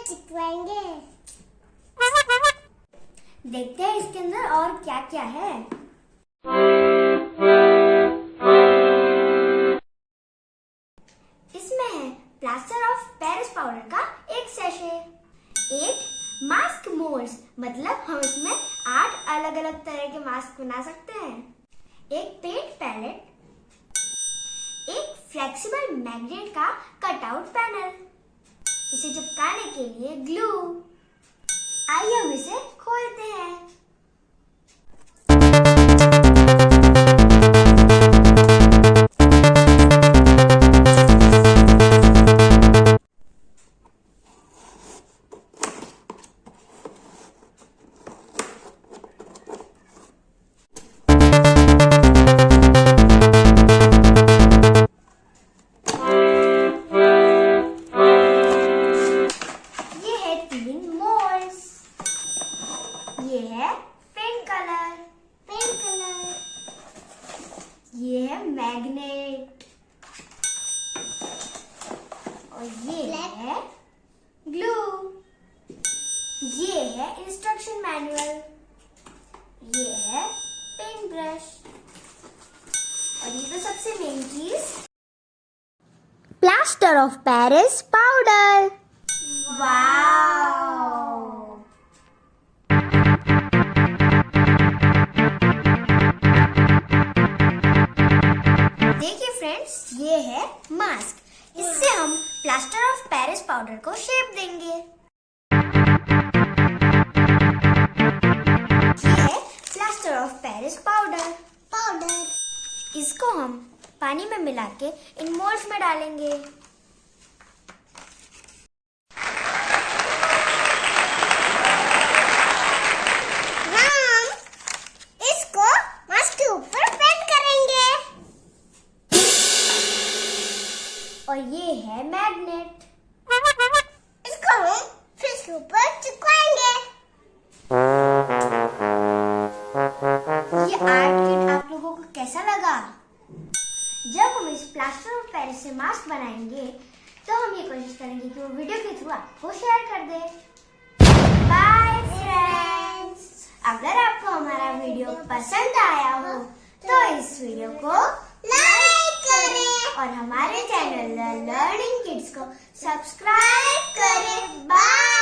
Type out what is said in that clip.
चिपकाएंगे। देखते हैं इसके अंदर और क्या क्या है। इसमें है प्लास्टर ऑफ पेरिस पाउडर का एक सैशे, 8 मास्क मोल्ड्स, मतलब हम इसमें 8 अलग अलग तरह के मास्क बना सकते हैं, एक पेंट पैलेट, एक फ्लेक्सिबल मैग्नेट का कटआउट पैनल, इसे चिपकाने के लिए ग्लू। आइए हम इसे खोलते हैं। ये है पिंक कलर, ये है मैग्नेट, और ये है ग्लू, ये है इंस्ट्रक्शन मैनुअल, ये है पेंट ब्रश, और ये तो सबसे मेन चीज plaster of Paris powder. Wow! देखिए फ्रेंड्स, ये है मास्क। इससे हम प्लास्टर ऑफ पेरिस पाउडर को शेप देंगे। ये है प्लास्टर ऑफ पेरिस पाउडर। इसको हम पानी में मिला के इन मोल्ड्स में डालेंगे। और ये है मैग्नेट, इसको हम फ्रिज के ऊपर चिपकाएंगे। ये आर्ट किट आप लोगों को कैसा लगा? जब हम इस प्लास्टर ऑफ पेरिस से मास्क बनाएंगे तो हम ये कोशिश करेंगे कि वो वीडियो के थ्रू आपको शेयर कर दे। Bye friends! अगर आपको हमारा वीडियो पसंद आया हो तो इस वीडियो को लाइक करें और हमारे चैनल लर्निंग किड्स को सब्सक्राइब करें। बाय।